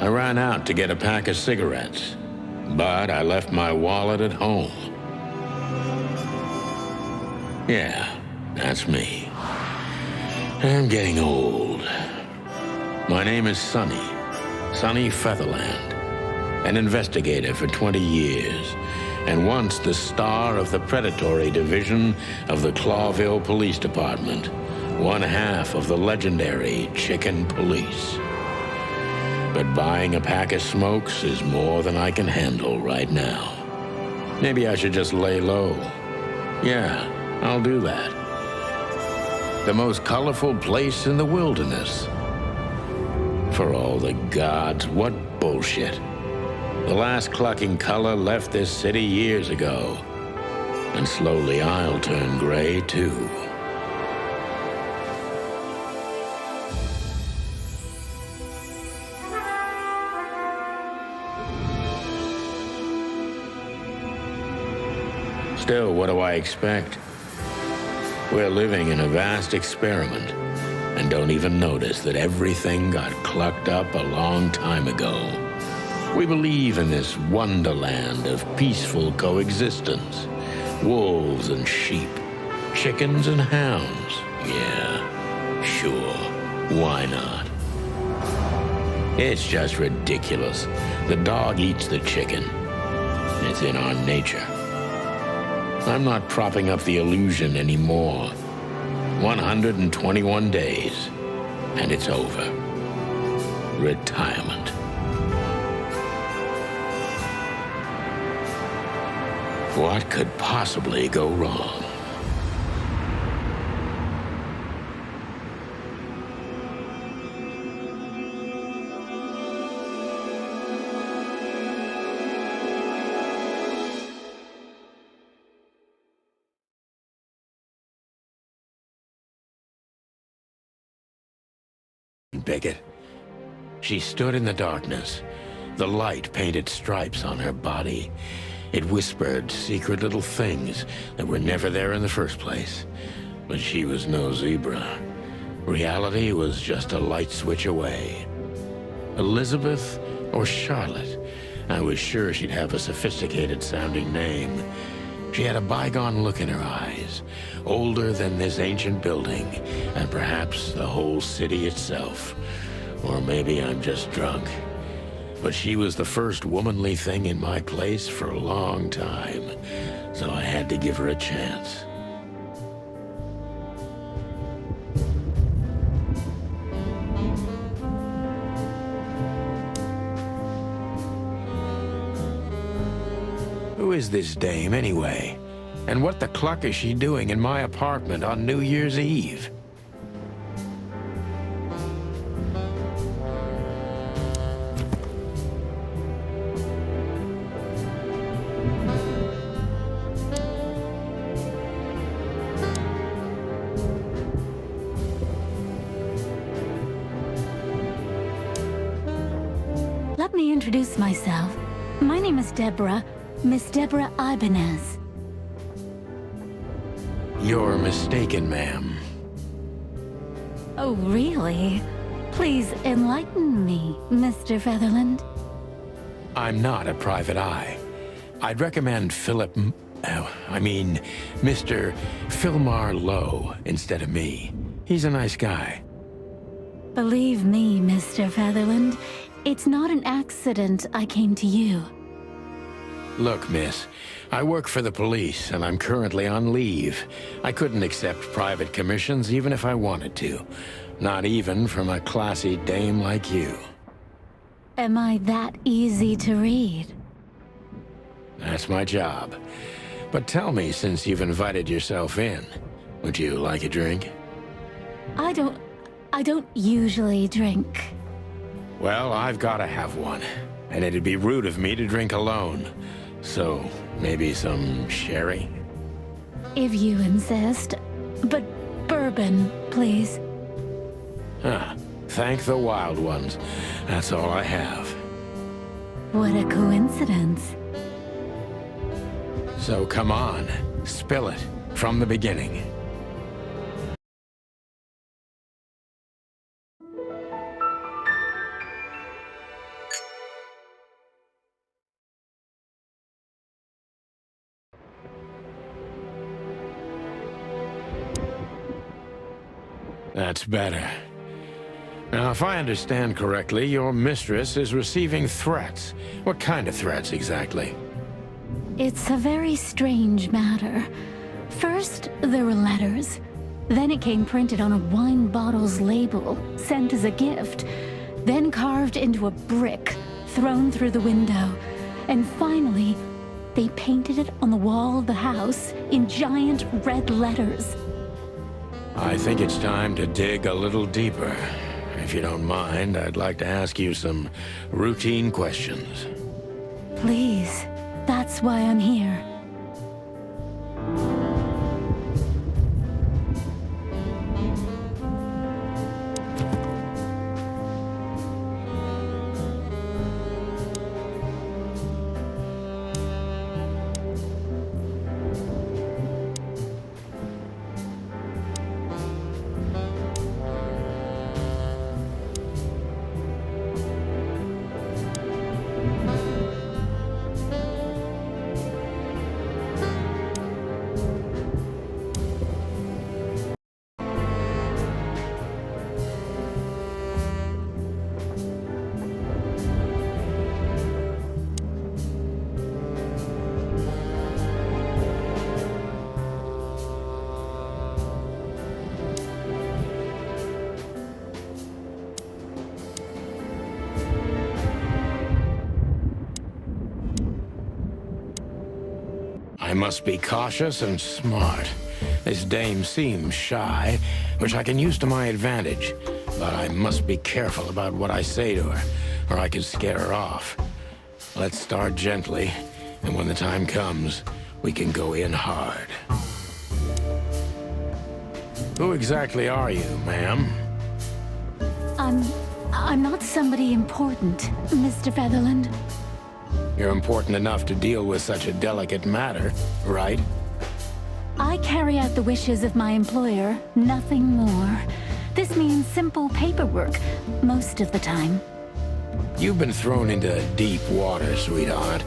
I ran out to get a pack of cigarettes, but I left my wallet at home. Yeah, that's me. I'm getting old. My name is Sonny Featherland, an investigator for 20 years, and once the star of the predatory division of the Clawville Police Department, one half of the legendary Chicken Police. But buying a pack of smokes is more than I can handle right now. Maybe I should just lay low. Yeah, I'll do that. The most colorful place in the wilderness. For all the gods, what bullshit. The last clucking color left this city years ago. And slowly I'll turn gray, too. Still, what do I expect? We're living in a vast experiment, and don't even notice that everything got clucked up a long time ago. We believe in this wonderland of peaceful coexistence. Wolves and sheep, chickens and hounds. Yeah, sure, why not? It's just ridiculous. The dog eats the chicken. It's in our nature. I'm not propping up the illusion anymore. 121 days, and it's over. Retirement. What could possibly go wrong? Bigot. She stood in the darkness. The light painted stripes on her body. It whispered secret little things that were never there in the first place. But she was no zebra. Reality was just a light switch away. Elizabeth or Charlotte? I was sure she'd have a sophisticated-sounding name. She had a bygone look in her eyes, older than this ancient building, and perhaps the whole city itself. Or maybe I'm just drunk. But she was the first womanly thing in my place for a long time, so I had to give her a chance. Who is this dame, anyway? And what the cluck is she doing in my apartment on New Year's Eve? Let me introduce myself. My name is Deborah. Miss Deborah Ibanez. You're mistaken, ma'am. Oh, really? Please enlighten me, Mr. Featherland. I'm not a private eye. I'd recommend Mr. Philmar Lowe instead of me. He's a nice guy. Believe me, Mr. Featherland, it's not an accident I came to you. Look, miss, I work for the police, and I'm currently on leave. I couldn't accept private commissions even if I wanted to. Not even from a classy dame like you. Am I that easy to read? That's my job. But tell me, since you've invited yourself in, would you like a drink? I don't usually drink. Well, I've got to have one, and it'd be rude of me to drink alone. So, maybe some sherry? If you insist. But bourbon, please. Thank the wild ones. That's all I have. What a coincidence. So come on, spill it from the beginning. That's better. Now, if I understand correctly, your mistress is receiving threats. What kind of threats, exactly? It's a very strange matter. First, there were letters. Then it came printed on a wine bottle's label, sent as a gift. Then carved into a brick, thrown through the window. And finally, they painted it on the wall of the house in giant red letters. I think it's time to dig a little deeper. If you don't mind, I'd like to ask you some routine questions. Please, that's why I'm here. I must be cautious and smart. This dame seems shy, which I can use to my advantage. But I must be careful about what I say to her, or I could scare her off. Let's start gently, and when the time comes, we can go in hard. Who exactly are you, ma'am? I'm not somebody important, Mr. Featherland. You're important enough to deal with such a delicate matter, right? I carry out the wishes of my employer, nothing more. This means simple paperwork, most of the time. You've been thrown into deep water, sweetheart.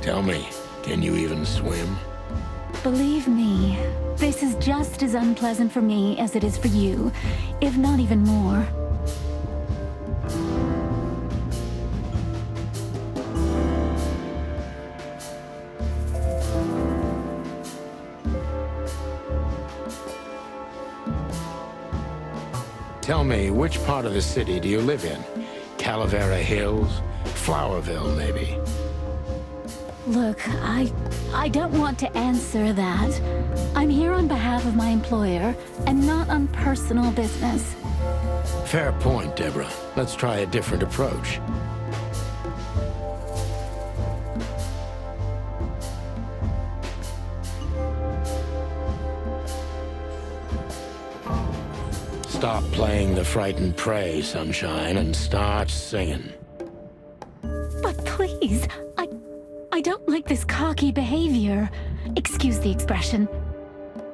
Tell me, can you even swim? Believe me, this is just as unpleasant for me as it is for you, if not even more. Tell me, which part of the city do you live in? Calavera Hills? Flowerville, maybe? Look, I don't want to answer that. I'm here on behalf of my employer, and not on personal business. Fair point, Deborah. Let's try a different approach. Stop playing the frightened prey, Sunshine, and start singing. But please, I don't like this cocky behavior. Excuse the expression.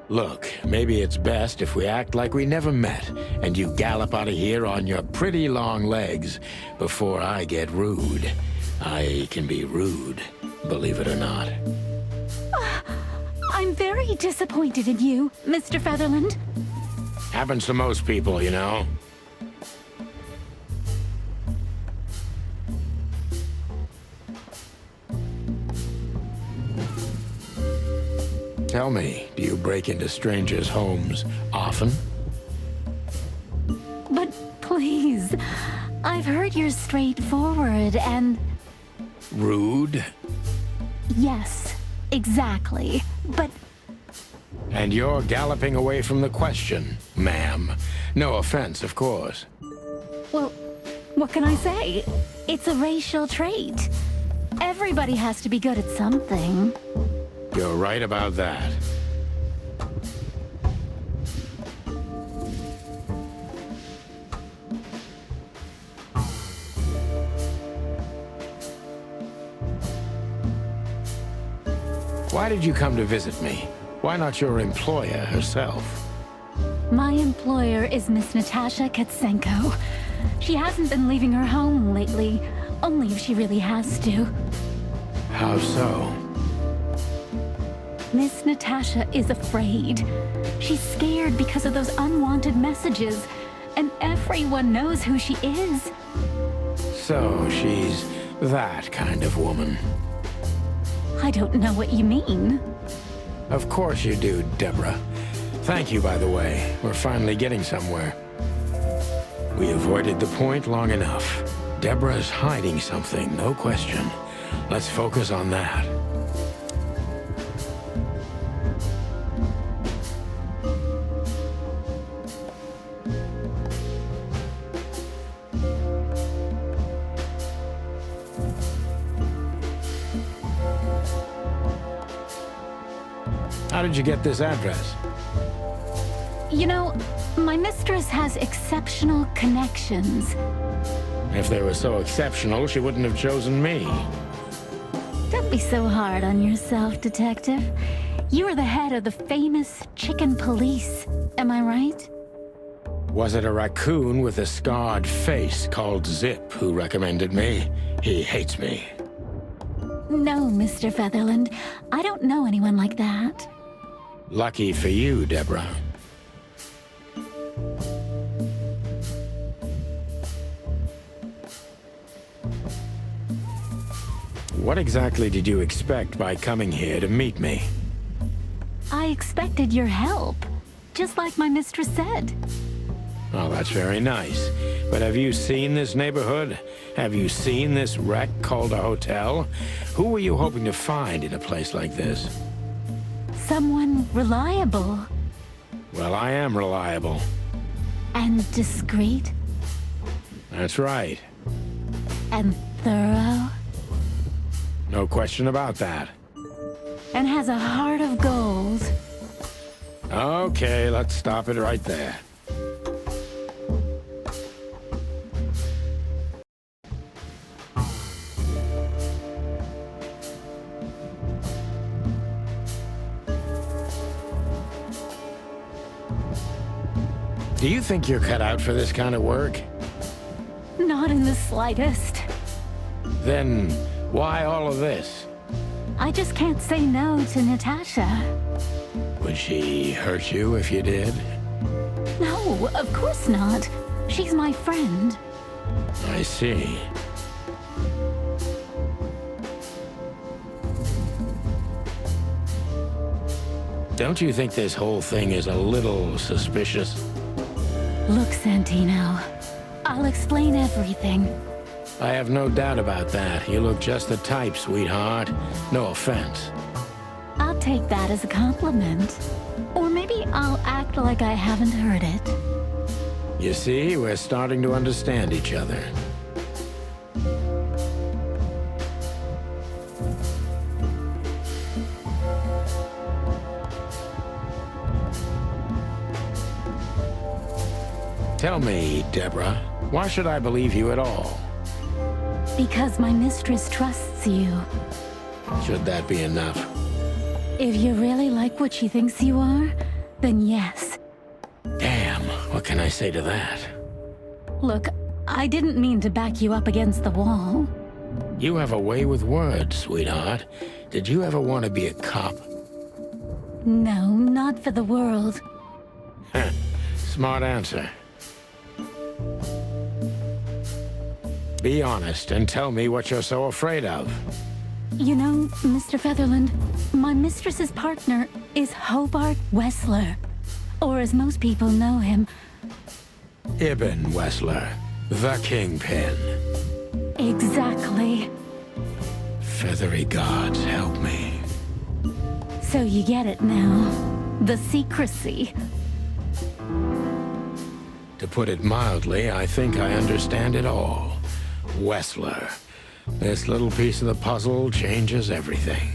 Look, maybe it's best if we act like we never met, and you gallop out of here on your pretty long legs before I get rude. I can be rude, believe it or not. I'm very disappointed in you, Mr. Featherland. Happens to most people, you know. Tell me, do you break into strangers' homes often? But please, I've heard you're straightforward and... Rude? Yes, exactly. But... And you're galloping away from the question, ma'am. No offense, of course. Well, what can I say? It's a racial trait. Everybody has to be good at something. You're right about that. Why did you come to visit me? Why not your employer herself? My employer is Miss Natasha Katsenko. She hasn't been leaving her home lately, only if she really has to. How so? Miss Natasha is afraid. She's scared because of those unwanted messages, and everyone knows who she is. So she's that kind of woman. I don't know what you mean. Of course you do, Deborah. Thank you, by the way. We're finally getting somewhere. We avoided the point long enough. Deborah's hiding something, no question. Let's focus on that. How did you get this address? You know, my mistress has exceptional connections. If they were so exceptional, she wouldn't have chosen me. Don't be so hard on yourself, Detective. You are the head of the famous chicken police, am I right? Was it a raccoon with a scarred face called Zip who recommended me? He hates me. No, Mr. Featherland. I don't know anyone like that. Lucky for you, Deborah. What exactly did you expect by coming here to meet me? I expected your help, just like my mistress said. Oh, that's very nice. But have you seen this neighborhood? Have you seen this wreck called a hotel? Who were you hoping to find in a place like this? Someone reliable. Well, I am reliable. And discreet. That's right. And thorough. No question about that. And has a heart of gold. Okay, let's stop it right there. Do you think you're cut out for this kind of work? Not in the slightest. Then why all of this? I just can't say no to Natasha. Would she hurt you if you did? No, of course not. She's my friend. I see. Don't you think this whole thing is a little suspicious? Look, Santino, I'll explain everything. I have no doubt about that. You look just the type, sweetheart. No offense. I'll take that as a compliment. Or maybe I'll act like I haven't heard it. You see, we're starting to understand each other. Tell me, Deborah, why should I believe you at all? Because my mistress trusts you. Should that be enough? If you really like what she thinks you are, then yes. Damn, what can I say to that? Look, I didn't mean to back you up against the wall. You have a way with words, sweetheart. Did you ever want to be a cop? No, not for the world. Smart answer. Be honest and tell me what you're so afraid of. You know, Mr. Featherland, my mistress's partner is Hobart Wessler. Or as most people know him... Ibn Wessler, the Kingpin. Exactly. Feathery gods help me. So you get it now. The secrecy. To put it mildly, I think I understand it all. Wessler. This little piece of the puzzle changes everything.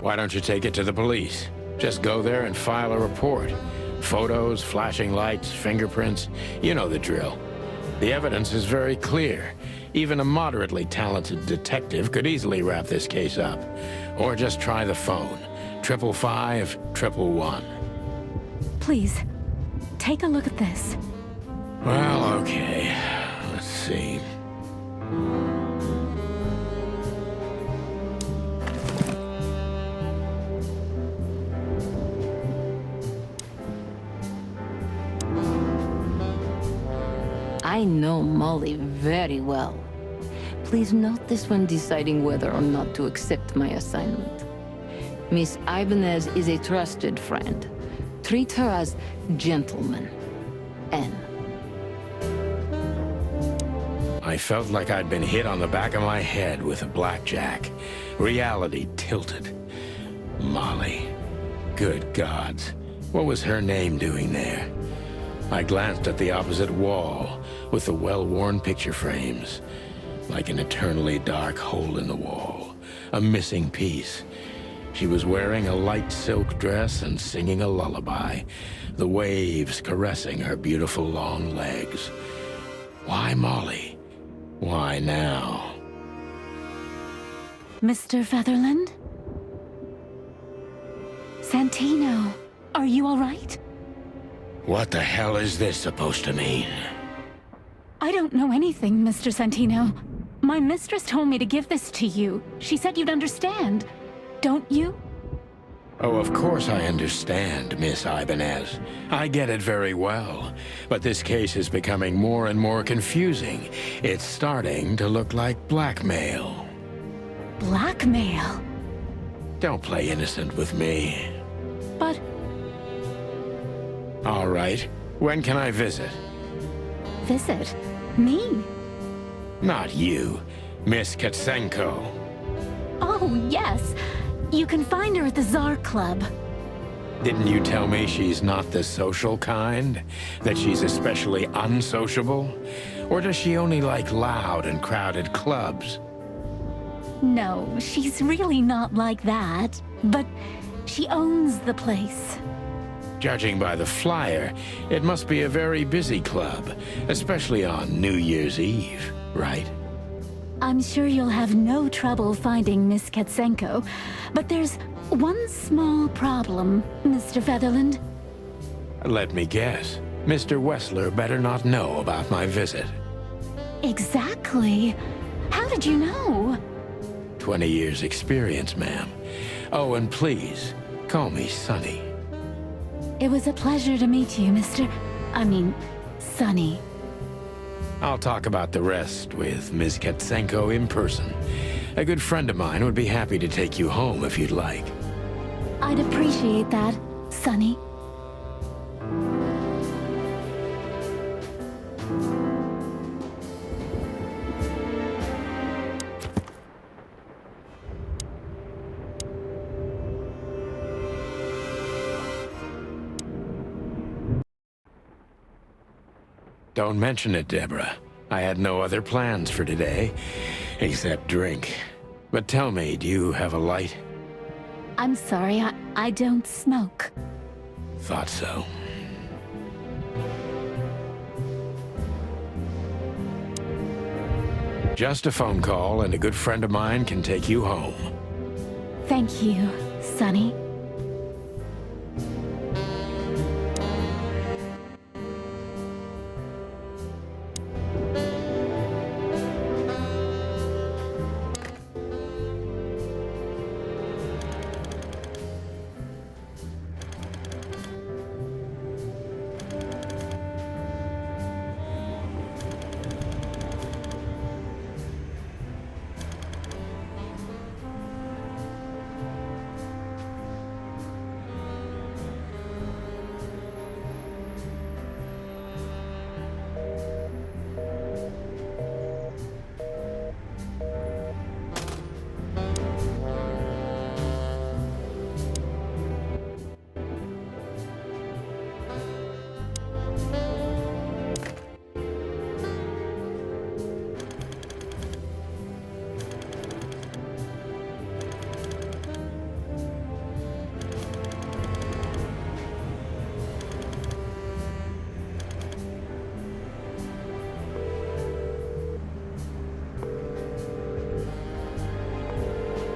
Why don't you take it to the police? Just go there and file a report. Photos, flashing lights, fingerprints, you know the drill. The evidence is very clear. Even a moderately talented detective could easily wrap this case up. Or just try the phone. 555-111. Please, take a look at this. Well, okay. Let's see. I know Molly very well. Please note this when deciding whether or not to accept my assignment. Miss Ibanez is a trusted friend. Treat her as gentleman. N. I felt like I'd been hit on the back of my head with a blackjack. Reality tilted. Molly. Good gods. What was her name doing there? I glanced at the opposite wall with the well-worn picture frames. Like an eternally dark hole in the wall. A missing piece. She was wearing a light silk dress and singing a lullaby. The waves caressing her beautiful long legs. Why Molly? Why now? Mr. Featherland? Santino, are you all right? What the hell is this supposed to mean? I don't know anything, Mr. Santino. My mistress told me to give this to you. She said you'd understand. Don't you? Oh, of course I understand, Miss Ibanez. I get it very well. But this case is becoming more and more confusing. It's starting to look like blackmail. Blackmail? Don't play innocent with me. But... All right. When can I visit? Visit? Me? Not you. Miss Katsenko. Oh, yes. You can find her at the Tsar Club. Didn't you tell me she's not the social kind? That she's especially unsociable? Or does she only like loud and crowded clubs? No, she's really not like that. But she owns the place. Judging by the flyer, it must be a very busy club, especially on New Year's Eve, right? I'm sure you'll have no trouble finding Miss Katsenko, but there's one small problem, Mr. Featherland. Let me guess. Mr. Wessler better not know about my visit. Exactly. How did you know? 20 years experience, ma'am. Oh, and please, call me Sonny. It was a pleasure to meet you, Sonny. I'll talk about the rest with Ms. Katsenko in person. A good friend of mine would be happy to take you home if you'd like. I'd appreciate that, Sonny. Don't mention it, Deborah. I had no other plans for today, except drink. But tell me, do you have a light? I'm sorry, I don't smoke. Thought so. Just a phone call, and a good friend of mine can take you home. Thank you, Sonny.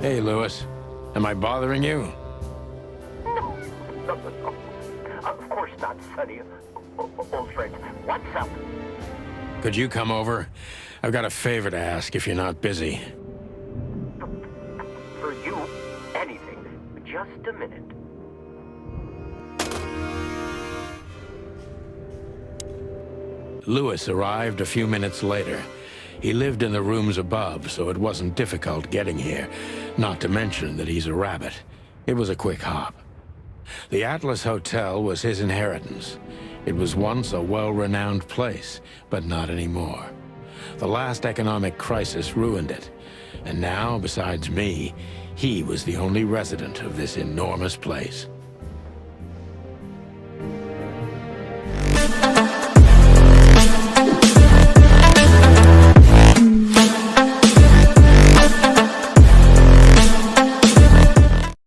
Hey, Lewis. Am I bothering you? No. Of course not, Sonny. Old friend, what's up? Could you come over? I've got a favor to ask if you're not busy. For you, anything. Just a minute. Lewis arrived a few minutes later. He lived in the rooms above, so it wasn't difficult getting here. Not to mention that he's a rabbit. It was a quick hop. The Atlas Hotel was his inheritance. It was once a well-renowned place, but not anymore. The last economic crisis ruined it. And now, besides me, he was the only resident of this enormous place.